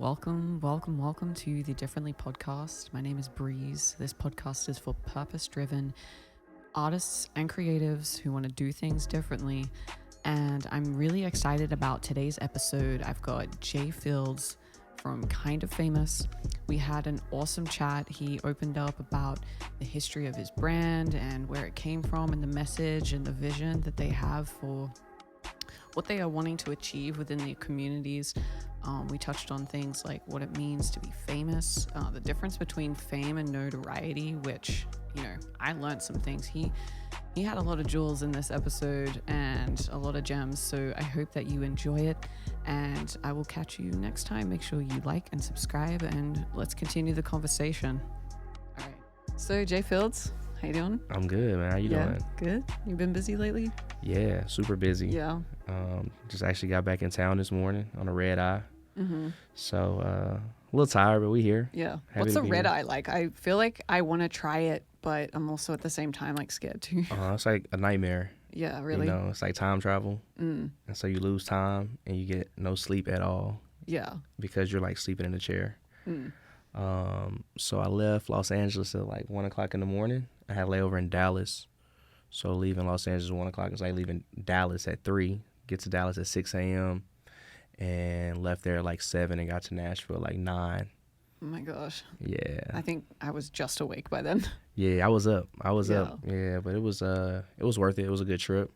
Welcome to the Differently podcast. My name is Breeze. This podcast is for purpose-driven artists and creatives who want to do things differently. And I'm really excited about today's episode. I've got Jay Fields from Kind of Famous. We had an awesome chat. He opened up about the history of his brand and where it came from and the message and the vision that they have for what they are wanting to achieve within their communities. We touched on things like what it means to be famous, the difference between fame and notoriety, which, I learned some things. He had a lot of jewels in this episode and a lot of gems, so I hope that you enjoy it, and I will catch you next time. Make sure you like and subscribe, and let's continue the conversation. All right. So, Jay Fields, how you doing? I'm good, man. How you doing? Good. You been busy lately? Yeah, super busy. Yeah. Just actually got back in town this morning on a red eye. Mm-hmm. So a little tired, but we here. Yeah. Happy What's to a be red here. eye like? I feel like I want to try it, but I'm also at the same time like scared too. It's like a nightmare. Yeah, really? It's like time travel. Mm. And so you lose time and you get no sleep at all Yeah. because you're like sleeping in a chair. Mm. So I left Los Angeles at like 1 o'clock in the morning. I had a layover in Dallas. So leaving Los Angeles at 1 o'clock is like leaving Dallas at 3. Get to Dallas at 6 a.m. and left there at like 7 and got to Nashville at like 9. Oh my gosh. Yeah. I think I was just awake by then. Yeah, I was up. Yeah. Yeah, but it was worth it. It was a good trip.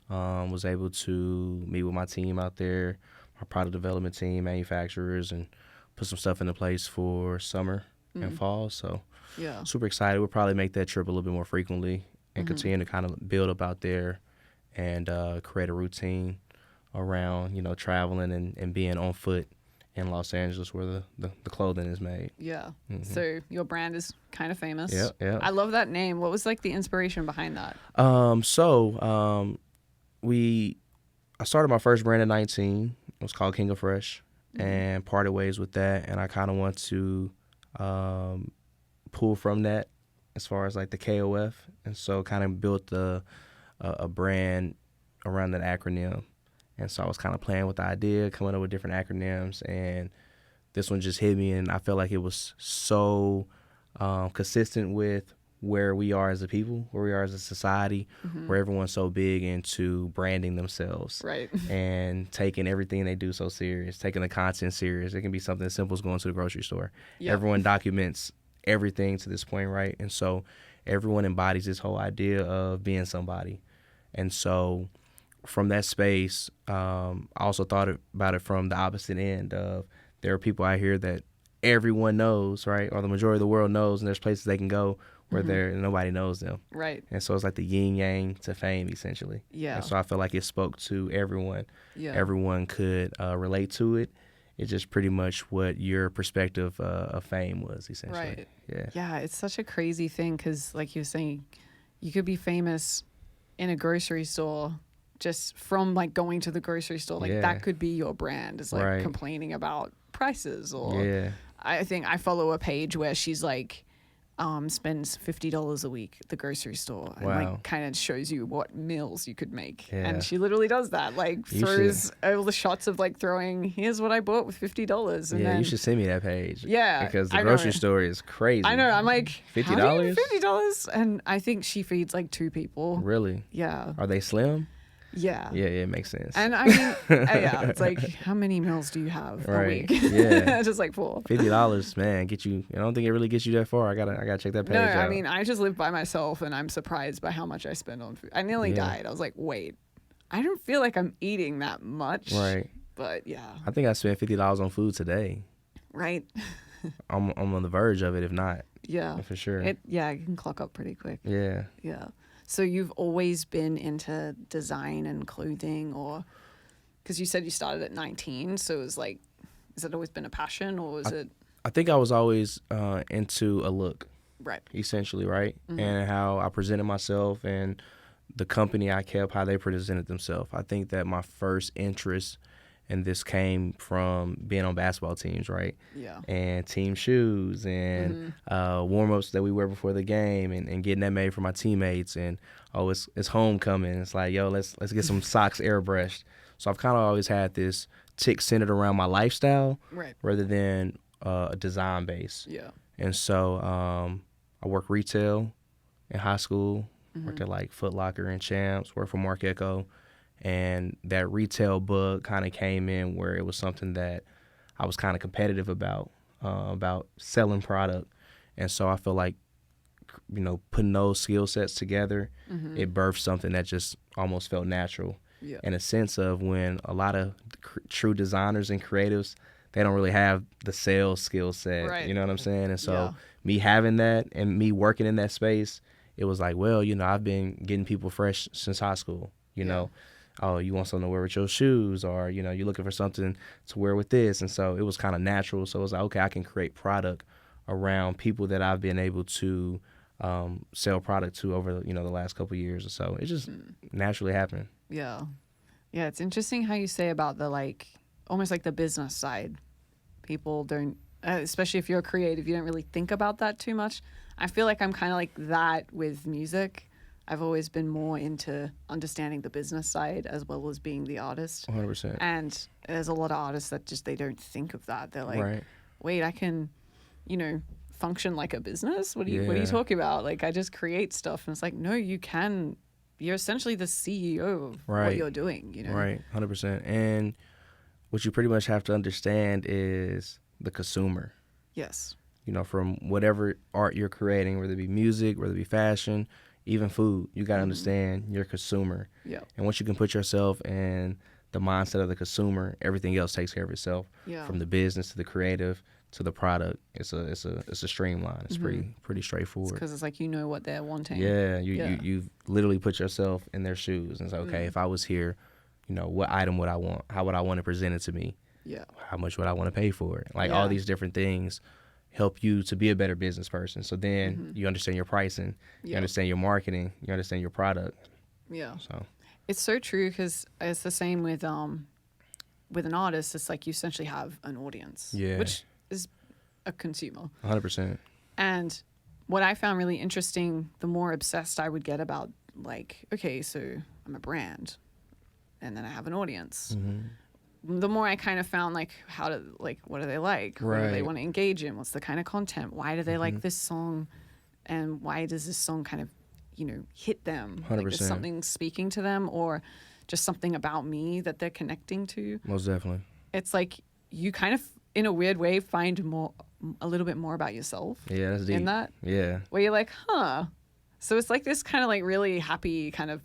Was able to meet with my team out there, our product development team, manufacturers, and put some stuff into place for summer and fall. So Yeah. super excited. We'll probably make that trip a little bit more frequently and continue to kind of build up out there and create a routine around, traveling and being on foot in Los Angeles where the clothing is made. Yeah. So your brand is Kind of Famous. Yeah. I love that name. What was like the inspiration behind that? I started my first brand at 19. It was called King of Fresh and parted ways with that. And I kind of want to pull from that as far as like the KOF. And so kind of built a brand around that acronym. And so I was kind of playing with the idea, coming up with different acronyms, and this one just hit me, and I felt like it was so consistent with where we are as a people, where we are as a society, where everyone's so big into branding themselves. Right. And taking everything they do so serious, taking the content serious. It can be something as simple as going to the grocery store. Yeah. Everyone documents everything to this point, right? And so everyone embodies this whole idea of being somebody. And so from that space, I also thought about it from the opposite end of there are people out here that everyone knows, right? Or the majority of the world knows, and there's places they can go where nobody knows them. Right. And so it's like the yin yang to fame, essentially. Yeah. And so I feel like it spoke to everyone. Yeah. Everyone could relate to it. It's just pretty much what your perspective of fame was, essentially. Right. Yeah. Yeah, it's such a crazy thing because, like you were saying, you could be famous in a grocery store just from like going to the grocery store. Like that could be your brand. It's like complaining about prices or I think I follow a page where she's like spends $50 a week at the grocery store and like kind of shows you what meals you could make. And she literally does that. Like throws all the shots of like throwing, here's what I bought with $50. And then, you should send me that page. Yeah. Because the grocery store is crazy. I know. I'm like, $50? $50? And I think she feeds like 2 people. Really? Yeah. Are they slim? Yeah. Yeah, it makes sense. And I mean, it's like, how many meals do you have a week? Yeah. Just like 4. $50, man, get you. I don't think it really gets you that far. I gotta check that page out. No, I mean, I just live by myself, and I'm surprised by how much I spend on food. I nearly died. I was like, wait, I don't feel like I'm eating that much. Right. But yeah. I think I spent $50 on food today. Right. I'm on the verge of it, if not. Yeah. For sure. It can clock up pretty quick. Yeah. Yeah. So you've always been into design and clothing, or because you said you started at 19, so it was like, has it always been a passion, or was it? I think I was always into a look, right? Essentially, right, and how I presented myself and the company I kept, how they presented themselves. I think that my first interest in this came from being on basketball teams, right? Yeah. And team shoes and warm-ups that we wear before the game and getting that made for my teammates. And, it's homecoming. It's like, yo, let's get some socks airbrushed. So I've kind of always had this tick centered around my lifestyle Right. rather than a design base. Yeah. And so I worked retail in high school, worked at like Foot Locker and Champs, worked for Marc Echo. And that retail bug kind of came in where it was something that I was kind of competitive about selling product. And so I feel like, putting those skill sets together, it birthed something that just almost felt natural. Yeah. In a sense of when a lot of true designers and creatives, they don't really have the sales skill set. Right. You know what I'm saying? And so Yeah. me having that and me working in that space, it was like, well, I've been getting people fresh since high school, oh, you want something to wear with your shoes, or, you're looking for something to wear with this. And so it was kind of natural. So it was like, okay, I can create product around people that I've been able to sell product to over, the last couple of years or so. It just naturally happened. Yeah. Yeah. It's interesting how you say about the almost like the business side. People don't, especially if you're creative, you don't really think about that too much. I feel like I'm kind of like that with music. I've always been more into understanding the business side as well as being the artist. 100%. And there's a lot of artists that just, they don't think of that. They're like, right. wait, I can, function like a business? What are you talking about? Like, I just create stuff. And it's like, no, you can. You're essentially the CEO of what you're doing, Right, 100%. And what you pretty much have to understand is the consumer. Yes. From whatever art you're creating, whether it be music, whether it be fashion, even food, you got to understand your consumer. Yeah. And once you can put yourself in the mindset of the consumer, everything else takes care of itself. Yeah. From the business to the creative to the product, it's a streamline. It's pretty straightforward. Because it's like what they're wanting. Yeah, you literally put yourself in their shoes and say, okay, if I was here, what item would I want? How would I want to present it to me? Yeah. How much would I want to pay for it? Like all these different things help you to be a better business person. So then you understand your pricing, you understand your marketing, you understand your product. Yeah. So it's so true because it's the same with an artist. It's like you essentially have an audience, which is a consumer. 100%. And what I found really interesting, the more obsessed I would get about okay, so I'm a brand and then I have an audience. The more I kind of found how to what do they like? What do they want to engage in? What's the kind of content? Why do they like this song? And why does this song kind of, hit them? 100%. Like, is something speaking to them or just something about me that they're connecting to? Most definitely. It's like you kind of, in a weird way, find a little bit more about yourself. Yeah, that's deep. In that. Yeah. Where you're like, huh. So it's like this kind of really happy kind of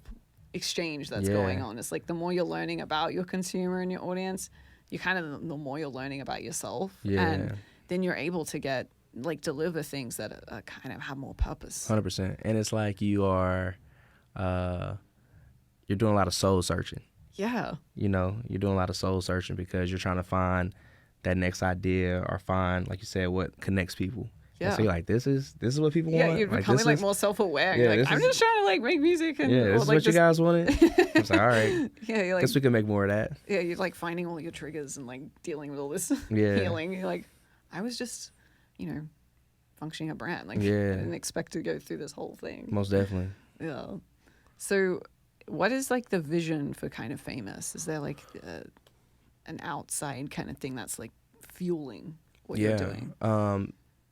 exchange that's going on. It's like the more you're learning about your consumer and your audience, you kind of the more you're learning about yourself. Yeah. And then you're able to deliver things that are kind of have more purpose. 100%. And it's like you are, you're doing a lot of soul searching. Yeah. You're doing a lot of soul searching because you're trying to find that next idea or find, like you said, what connects people. Yeah. And so you're like, this is what people want. Yeah, you're becoming more self-aware. Yeah, you're like, I'm just trying to make music. And, this is what you guys wanted. I was like, all right. Yeah, you're guess we can make more of that. Yeah, you're finding all your triggers and dealing with all this healing. You're like, I was just, functioning a brand. I didn't expect to go through this whole thing. Most definitely. Yeah. So what is the vision for Kind of Famous? Is there an outside kind of thing that's fueling what you're doing?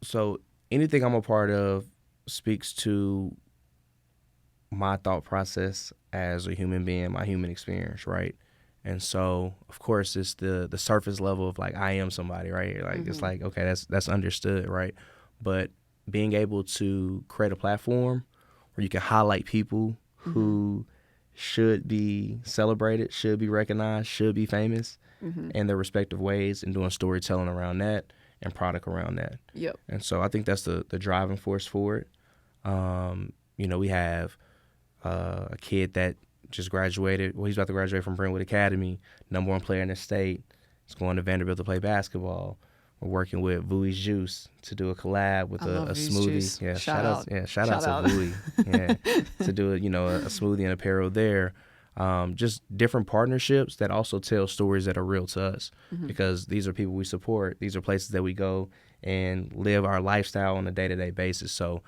So anything I'm a part of speaks to my thought process as a human being, my human experience, right? And so, of course, it's the surface level of I am somebody, right? It's okay, that's understood, right? But being able to create a platform where you can highlight people who should be celebrated, should be recognized, should be famous in their respective ways, and doing storytelling around that and product around that. Yep. And so I think that's the driving force for it. We have a kid that just graduated. Well, he's about to graduate from Brentwood Academy, #1 player in the state. He's going to Vanderbilt to play basketball. We're working with Vui's Juice to do a collab with a smoothie. Juice. Yeah, shout out. Yeah, shout out to Vui. Yeah, to do a smoothie and apparel there. Just different partnerships that also tell stories that are real to us, because these are people we support. These are places that we go and live our lifestyle on a day-to-day basis. So,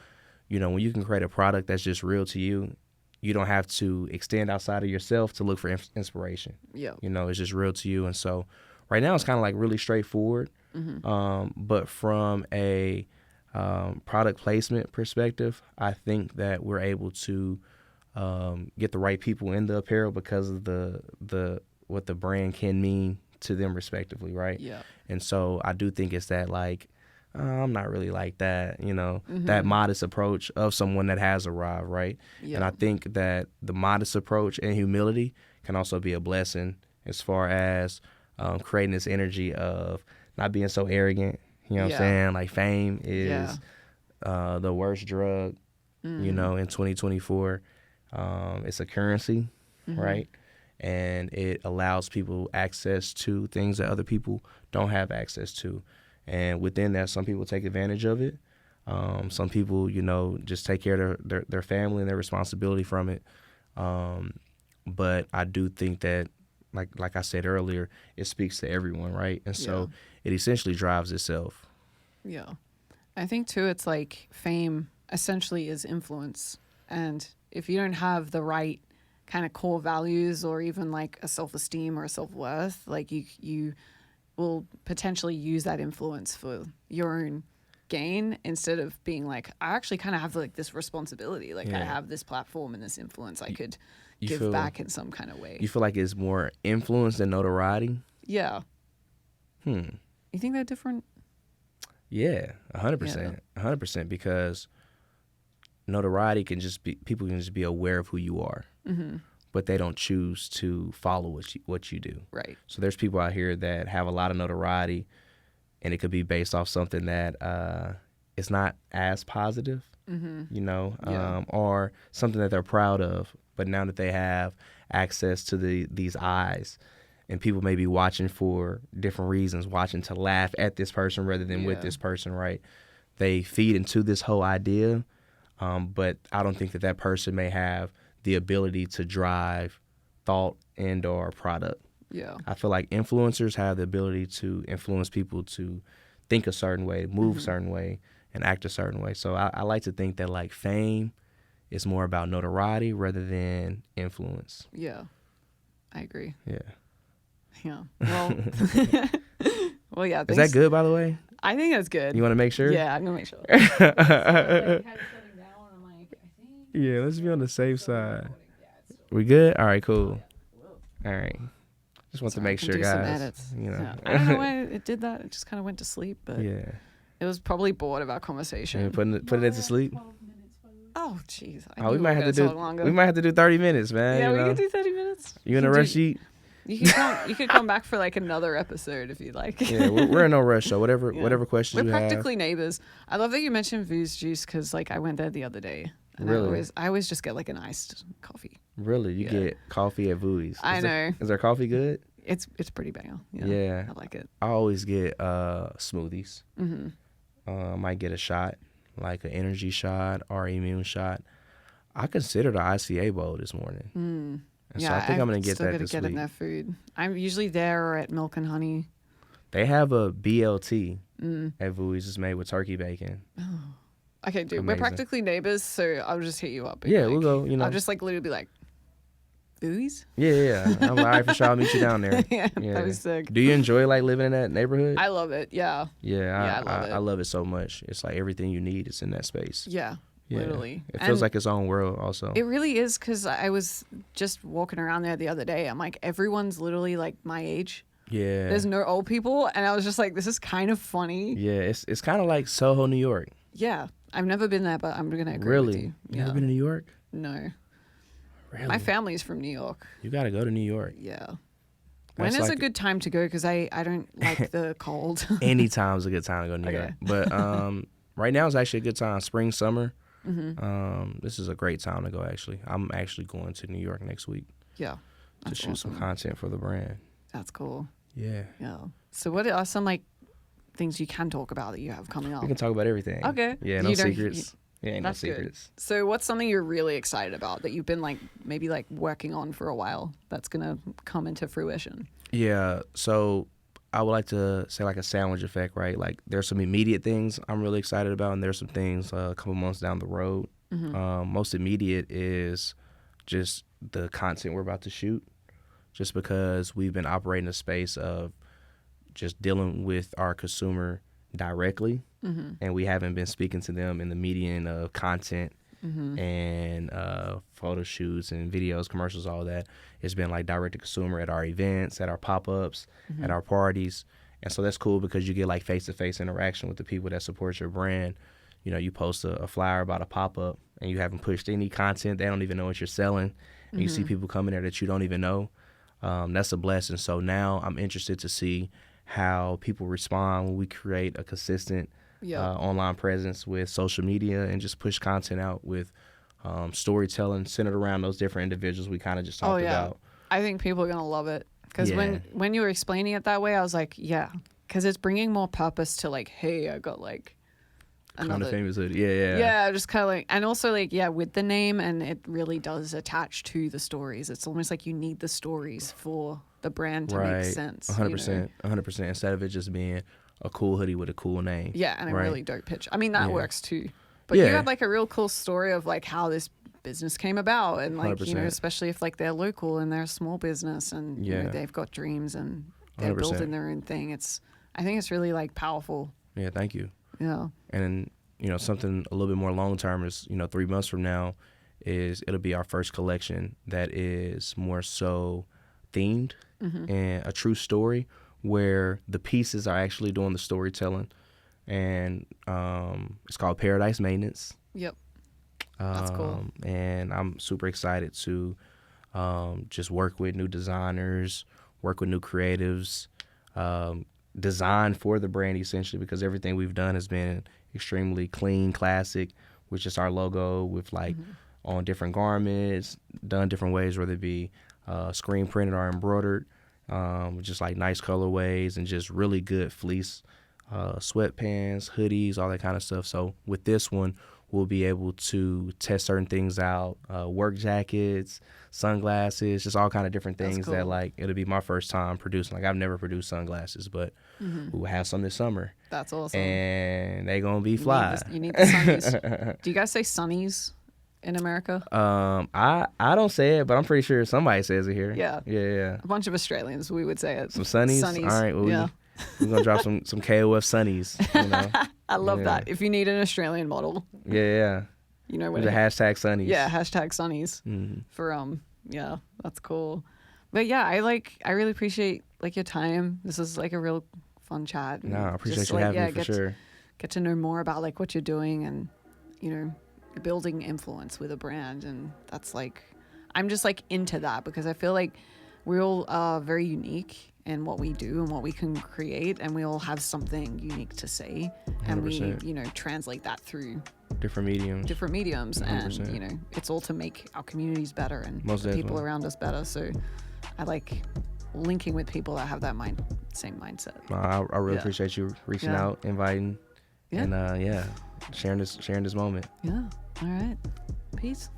when you can create a product that's just real to you, you don't have to extend outside of yourself to look for inspiration. Yeah. It's just real to you. And so right now it's kind of like really straightforward. But from a product placement perspective, I think that we're able to get the right people in the apparel because of the what the brand can mean to them respectively, right? Yeah. And so I do think it's that like I'm not really like that, that modest approach of someone that has arrived, right? Yeah. And I think that the modest approach and humility can also be a blessing as far as creating this energy of not being so arrogant. You know what I'm saying? Like fame is the worst drug, in 2024. It's a currency, right? And it allows people access to things that other people don't have access to. And within that, some people take advantage of it. Some people, just take care of their family and their responsibility from it. But I do think that, like I said earlier, it speaks to everyone, right? And so it essentially drives itself. Yeah. I think, too, it's like fame essentially is influence. And if you don't have the right kind of core values or even like a self-esteem or a self-worth, like you will potentially use that influence for your own gain instead of being like, I actually kind of have like this responsibility. Like I have this platform and this influence I could give back in some kind of way. You feel like it's more influence than notoriety? Yeah. You think they're different? Yeah, 100%. 100%, because notoriety people can just be aware of who you are, but they don't choose to follow what you do. Right. So there's people out here that have a lot of notoriety, and it could be based off something that is not as positive, or something that they're proud of. But now that they have access to these eyes, and people may be watching for different reasons, watching to laugh at this person rather than with this person, right? They feed into this whole idea, but I don't think that person may have the ability to drive thought and or product. Yeah. I feel like influencers have the ability to influence people to think a certain way, move a certain way, and act a certain way. So I like to think that like fame is more about notoriety rather than influence. Yeah. I agree. Yeah. Yeah. Well, well, yeah. Is that good, by the way? I think that's good. You want to make sure? Yeah, I'm going to make sure. Yeah, let's be on the safe side. We good? All right, cool. All right. Just want to make sure, guys. Yeah. I don't know why it did that. It just kind of went to sleep, but yeah, it was probably bored of our conversation. Yeah, put it to sleep. Oh, jeez. We might have to do 30 minutes, man. Yeah, we could do 30 minutes. You in a rush, Eat? You could come back for like another episode if you'd like. Yeah, we're in no rush, so whatever questions you have. We're practically neighbors. I love that you mentioned Voo's Juice because like I went there the other day. And really? I always just get like an iced coffee. Really? You get coffee at Voo's? I know. Is their coffee good? It's pretty banger. Yeah. I like it. I always get smoothies. I might get a shot, like an energy shot or immune shot. I considered an ICA bowl this morning. So I think I'm going to get that this week. Get in their food. I'm usually there at Milk and Honey. They have a BLT at Voo's. It's made with turkey bacon. Oh. Okay, dude, we're practically neighbors, so I'll just hit you up. Yeah, we'll go, I'll just like literally be like, Voo's? Yeah. I'm like, all right, for sure, I'll meet you down there. Yeah, that was sick. Do you enjoy like living in that neighborhood? I love it, yeah. Yeah, I love it. I love it so much. It's like everything you need is in that space. Yeah. Literally. It feels like its own world also. It really is, because I was just walking around there the other day. I'm like, everyone's literally like my age. Yeah. There's no old people. And I was just like, this is kind of funny. Yeah, it's kind of like Soho, New York. Yeah. I've never been there, but I'm going to agree with you. You never been to New York? No. Really? My family's from New York. You got to go to New York. Yeah. When is a good time to go? Because I don't like the cold. Anytime's a good time to go to New York. But right now is actually a good time. Spring, summer. This is a great time to go, actually. I'm actually going to New York next week. Yeah. To shoot some content for the brand. That's cool. Yeah. Yeah. So what are some like things you can talk about that you have coming up? We can talk about everything. Okay. Yeah, no secrets. Ain't no secrets. Good. So what's something you're really excited about that you've been like maybe like working on for a while that's gonna come into fruition? Yeah. So I would like to say like a sandwich effect, right? Like there's some immediate things I'm really excited about, and there's some things a couple months down the road. Most immediate is just the content we're about to shoot, just because we've been operating a space of just dealing with our consumer directly, and we haven't been speaking to them in the median of content and photo shoots and videos, commercials, all that. It's been like direct to consumer at our events, at our pop-ups, at our parties. And so that's cool because you get like face-to-face interaction with the people that support your brand. You know, you post a flyer about a pop-up and you haven't pushed any content. They don't even know what you're selling. And you see people coming there that you don't even know. That's a blessing. So now I'm interested to see how people respond when we create a consistent online presence with social media and just push content out with storytelling centered around those different individuals we kind of just talked about. I think people are going to love it. Because when you were explaining it that way, I was like, yeah. Because it's bringing more purpose to like, hey, I got like another. Kind of famous hoodie. Yeah. Yeah, just kind of like, and also like, with the name, and it really does attach to the stories. It's almost like you need the stories for the brand to make sense. 100%. 100%. Instead of it just being a cool hoodie with a cool name. Yeah, and a really dope picture. I mean, that works too. But you have like a real cool story of like how this business came about, and like 100%. Especially if like they're local and they're a small business and you know, they've got dreams and they're 100%. Building their own thing. I think it's really like powerful. Yeah, thank you. Yeah. And you know, something a little bit more long term is, you know, 3 months from now it'll be our first collection that is more so themed and a true story where the pieces are actually doing the storytelling, and it's called Paradise Maintenance. Yep. That's cool. And I'm super excited to just work with new designers, work with new creatives, design for the brand essentially, because everything we've done has been extremely clean, classic, with just our logo with like on different garments, done different ways, whether it be screen printed or embroidered, just like nice colorways and just really good fleece, sweatpants, hoodies, all that kind of stuff. So with this one, we'll be able to test certain things out, work jackets, sunglasses, just all kind of different things that like, it'll be my first time producing. Like I've never produced sunglasses, but we'll have some this summer. That's awesome. And they gonna be fly. You need the sunnies. Do you guys say sunnies in America? I don't say it, but I'm pretty sure somebody says it here. Yeah. Yeah. A bunch of Australians, we would say it. Some sunnies? All right, well, we're gonna drop some KOF sunnies, you know. I love that. If you need an Australian model. Yeah. You know what the hashtag sunnies. Yeah, hashtag sunnies. For that's cool. But yeah, I really appreciate like your time. This is like a real fun chat. No, I appreciate you having me for sure. Get to know more about like what you're doing, and you know, building influence with a brand, and that's like, I'm just like into that because I feel like we're all very unique in what we do and what we can create, and we all have something unique to say, and 100%. We, you know, translate that through different mediums 100%. And you know, it's all to make our communities better and the people around us better. So I like linking with people that have that same mindset. I really appreciate you reaching out, inviting, and sharing this moment. Yeah. All right. Peace.